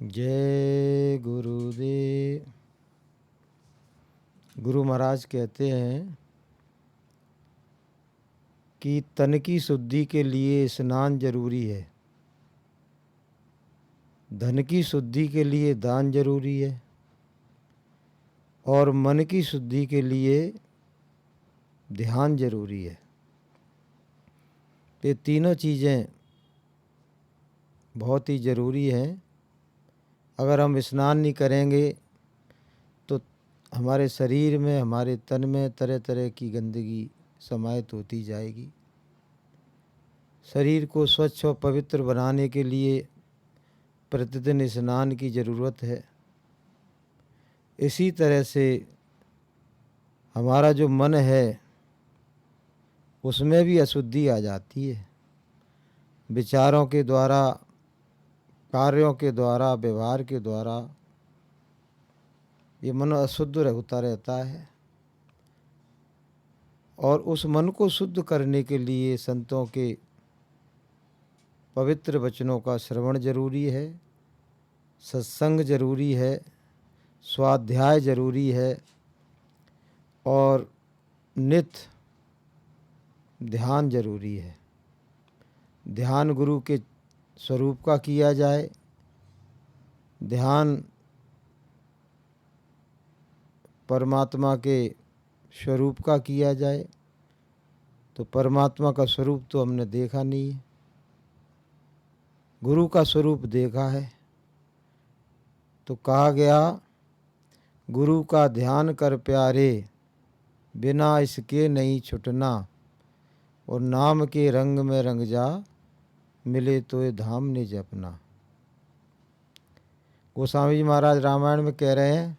जय गुरुदेव। गुरु महाराज कहते हैं कि तन की शुद्धि के लिए स्नान जरूरी है, धन की शुद्धि के लिए दान जरूरी है और मन की शुद्धि के लिए ध्यान जरूरी है। ये तीनों चीज़ें बहुत ही ज़रूरी हैं। अगर हम स्नान नहीं करेंगे तो हमारे शरीर में, हमारे तन में तरह तरह की गंदगी समाहित होती जाएगी। शरीर को स्वच्छ और पवित्र बनाने के लिए प्रतिदिन स्नान की ज़रूरत है। इसी तरह से हमारा जो मन है उसमें भी अशुद्धि आ जाती है। विचारों के द्वारा, कार्यों के द्वारा, व्यवहार के द्वारा ये मन अशुद्ध होता रहता है और उस मन को शुद्ध करने के लिए संतों के पवित्र वचनों का श्रवण जरूरी है, सत्संग जरूरी है, स्वाध्याय जरूरी है और नित्य ध्यान जरूरी है। ध्यान गुरु के स्वरूप का किया जाए, ध्यान परमात्मा के स्वरूप का किया जाए। तो परमात्मा का स्वरूप तो हमने देखा नहीं है, गुरु का स्वरूप देखा है। तो कहा गया, गुरु का ध्यान कर प्यारे, बिना इसके नहीं छुटना, और नाम के रंग में रंग जा, मिले तो ये धाम ने जपना। गोस्वामी जी महाराज रामायण में कह रहे हैं,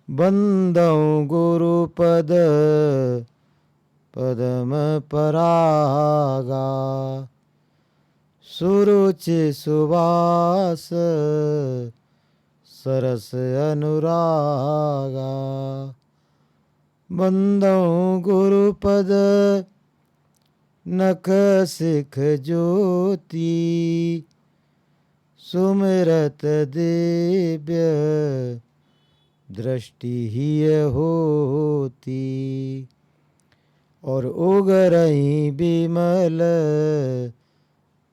बंदौ गुरु पद पदम परागा, सुरुचि सुवास सरस अनुरागा। बंदौ गुरु पद नख सिख ज्योति, सुमिरत दिव्य दृष्टि ही होती, और उगरही बिमल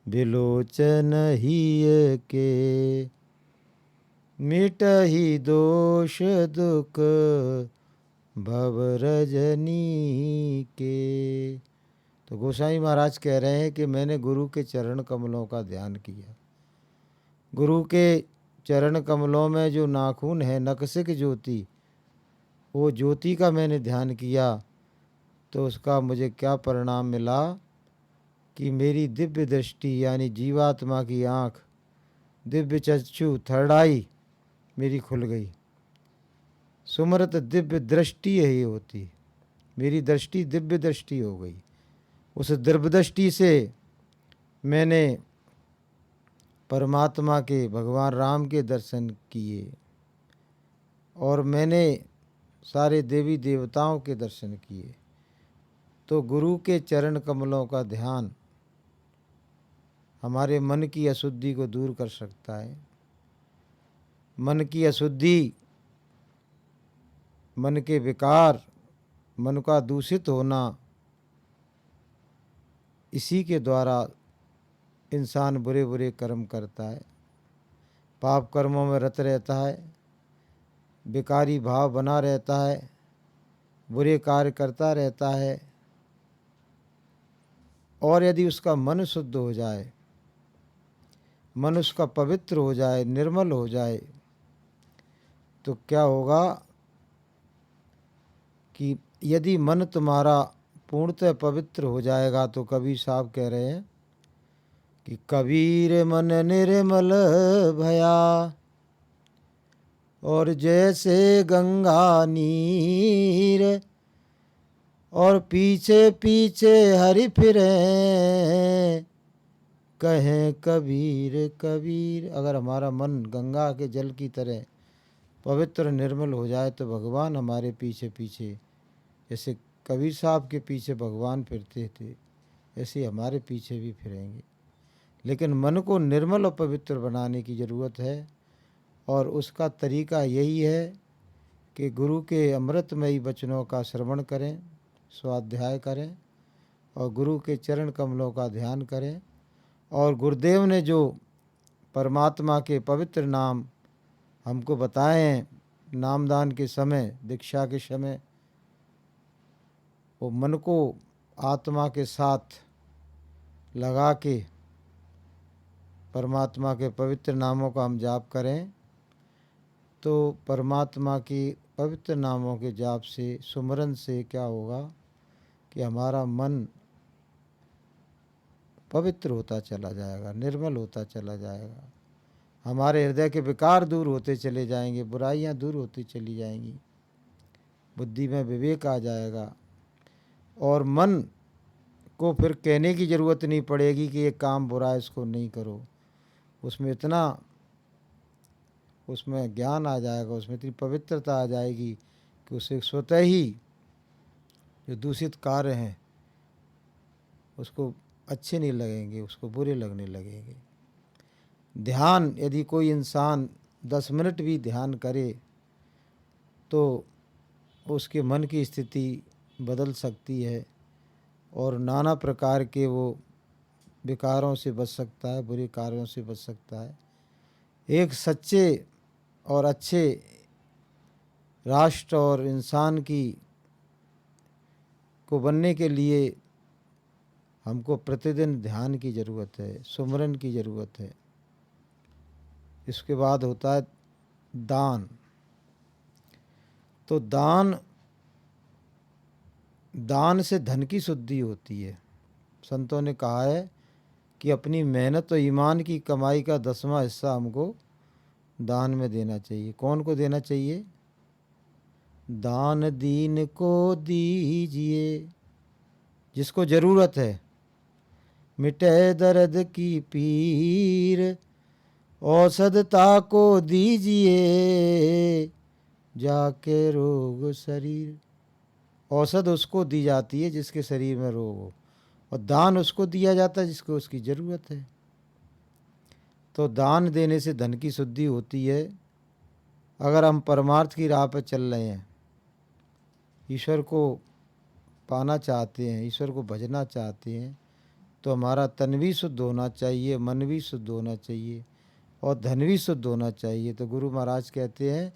बिलोचन ही के, मिटहि दोष दुख भव रजनी के। तो गोसाई महाराज कह रहे हैं कि मैंने गुरु के चरण कमलों का ध्यान किया। गुरु के चरण कमलों में जो नाखून है, नखसिक ज्योति, वो ज्योति का मैंने ध्यान किया। तो उसका मुझे क्या परिणाम मिला कि मेरी दिव्य दृष्टि यानी जीवात्मा की आँख, दिव्य चक्षु, थर्ड आई मेरी खुल गई। सुमरत दिव्य दृष्टि यही होती, मेरी दृष्टि दिव्य दृष्टि हो गई। उस दिव्य दृष्टि से मैंने परमात्मा के, भगवान राम के दर्शन किए और मैंने सारे देवी देवताओं के दर्शन किए। तो गुरु के चरण कमलों का ध्यान हमारे मन की अशुद्धि को दूर कर सकता है। मन की अशुद्धि, मन के विकार, मन का दूषित होना, इसी के द्वारा इंसान बुरे बुरे कर्म करता है, पाप कर्मों में रत रहता है, विकारी भाव बना रहता है, बुरे कार्य करता रहता है। और यदि उसका मन शुद्ध हो जाए, मन उसका पवित्र हो जाए, निर्मल हो जाए, तो क्या होगा कि यदि मन तुम्हारा पूर्णतः पवित्र हो जाएगा, तो कबीर साहब कह रहे हैं कि कबीर मन निर्मल भया, और जैसे गंगा नीर, और पीछे पीछे हरि फिरे, कहें कबीर कबीर। अगर हमारा मन गंगा के जल की तरह पवित्र निर्मल हो जाए तो भगवान हमारे पीछे पीछे, जैसे कबीर साहब के पीछे भगवान फिरते थे, ऐसे हमारे पीछे भी फिरेंगे। लेकिन मन को निर्मल और पवित्र बनाने की ज़रूरत है। और उसका तरीका यही है कि गुरु के अमृतमयी वचनों का श्रवण करें, स्वाध्याय करें और गुरु के चरण कमलों का ध्यान करें। और गुरुदेव ने जो परमात्मा के पवित्र नाम हमको बताए हैं नामदान के समय, दीक्षा के समय, वो मन को आत्मा के साथ लगा के परमात्मा के पवित्र नामों का हम जाप करें तो परमात्मा की पवित्र नामों के जाप से, सुमरन से क्या होगा कि हमारा मन पवित्र होता चला जाएगा, निर्मल होता चला जाएगा। हमारे हृदय के विकार दूर होते चले जाएंगे, बुराइयां दूर होती चली जाएंगी, बुद्धि में विवेक आ जाएगा। और मन को फिर कहने की ज़रूरत नहीं पड़ेगी कि ये काम बुरा है, इसको नहीं करो। उसमें इतना उसमें ज्ञान आ जाएगा, उसमें इतनी पवित्रता आ जाएगी कि उसे स्वतः ही जो दूषित कार्य हैं उसको अच्छे नहीं लगेंगे, उसको बुरे लगने लगेंगे। ध्यान, यदि कोई इंसान 10 मिनट भी ध्यान करे तो उसके मन की स्थिति बदल सकती है और नाना प्रकार के वो विकारों से बच सकता है, बुरे कार्यों से बच सकता है। एक सच्चे और अच्छे राष्ट्र और इंसान की को बनने के लिए हमको प्रतिदिन ध्यान की ज़रूरत है, सुमरन की ज़रूरत है। इसके बाद होता है दान। तो दान से धन की शुद्धि होती है। संतों ने कहा है कि अपनी मेहनत और ईमान की कमाई का 10वां हिस्सा हमको दान में देना चाहिए। कौन को देना चाहिए? दान दीन को दीजिए जिसको ज़रूरत है, मिटे दर्द की पीर, औषधता को दीजिए जाके रोग शरीर। औषध उसको दी जाती है जिसके शरीर में रोग हो, और दान उसको दिया जाता है जिसको उसकी ज़रूरत है। तो दान देने से धन की शुद्धि होती है। अगर हम परमार्थ की राह पर चल रहे हैं, ईश्वर को पाना चाहते हैं, ईश्वर को भजना चाहते हैं, तो हमारा तन भी शुद्ध होना चाहिए, मन भी शुद्ध होना चाहिए और धन भी शुद्ध होना चाहिए। तो गुरु महाराज कहते हैं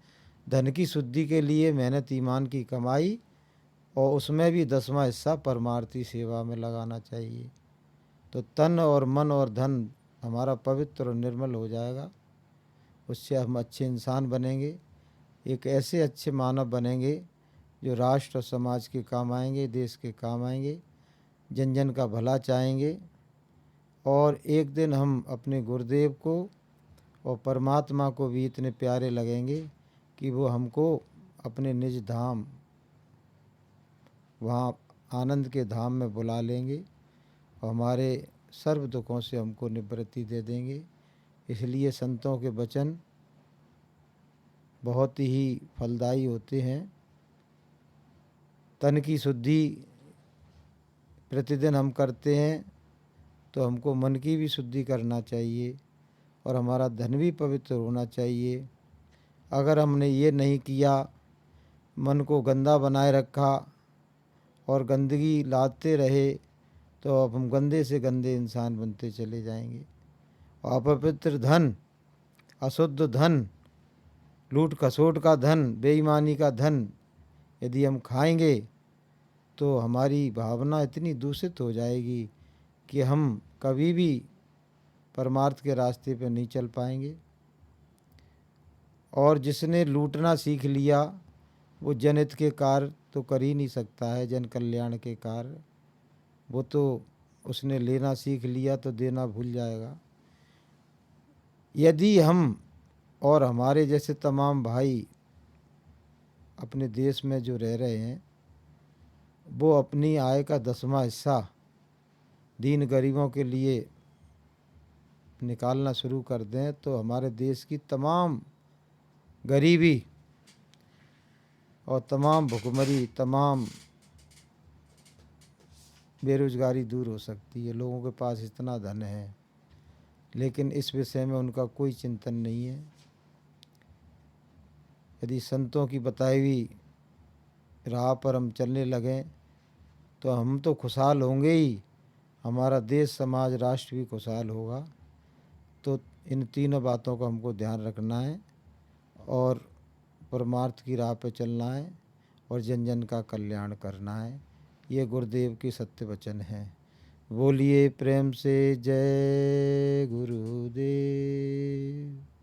धन की शुद्धि के लिए मेहनत ईमान की कमाई और उसमें भी 10वां हिस्सा परमार्थी सेवा में लगाना चाहिए। तो तन और मन और धन हमारा पवित्र और निर्मल हो जाएगा। उससे हम अच्छे इंसान बनेंगे, एक ऐसे अच्छे मानव बनेंगे जो राष्ट्र और समाज के काम आएंगे, देश के काम आएंगे, जन जन का भला चाहेंगे। और एक दिन हम अपने गुरुदेव को और परमात्मा को भी इतने प्यारे लगेंगे कि वो हमको अपने निज धाम, वहाँ आनंद के धाम में बुला लेंगे और हमारे सर्व दुखों से हमको निवृत्ति दे देंगे। इसलिए संतों के वचन बहुत ही फलदायी होते हैं। तन की शुद्धि प्रतिदिन हम करते हैं तो हमको मन की भी शुद्धि करना चाहिए और हमारा धन भी पवित्र होना चाहिए। अगर हमने ये नहीं किया, मन को गंदा बनाए रखा और गंदगी लाते रहे, तो अब हम गंदे से गंदे इंसान बनते चले जाएंगे। अपवित्र धन, अशुद्ध धन, लूट खसोट का धन, बेईमानी का धन यदि हम खाएंगे तो हमारी भावना इतनी दूषित हो जाएगी कि हम कभी भी परमार्थ के रास्ते पर नहीं चल पाएंगे। और जिसने लूटना सीख लिया वो जनहित के कार्य तो कर ही नहीं सकता है, जन कल्याण के कार्य। वो तो उसने लेना सीख लिया तो देना भूल जाएगा। यदि हम और हमारे जैसे तमाम भाई अपने देश में जो रह रहे हैं वो अपनी आय का 10वां हिस्सा दीन गरीबों के लिए निकालना शुरू कर दें तो हमारे देश की तमाम गरीबी और तमाम भुखमरी, तमाम बेरोज़गारी दूर हो सकती है। लोगों के पास इतना धन है लेकिन इस विषय में उनका कोई चिंतन नहीं है। यदि संतों की बताई हुई राह पर हम चलने लगें तो हम तो खुशहाल होंगे ही, हमारा देश समाज राष्ट्र भी खुशहाल होगा। तो इन तीनों बातों का हमको ध्यान रखना है और परमार्थ की राह पे चलना है और जन जन का कल्याण करना है। ये गुरुदेव की सत्य वचन है। बोलिए प्रेम से जय गुरुदेव।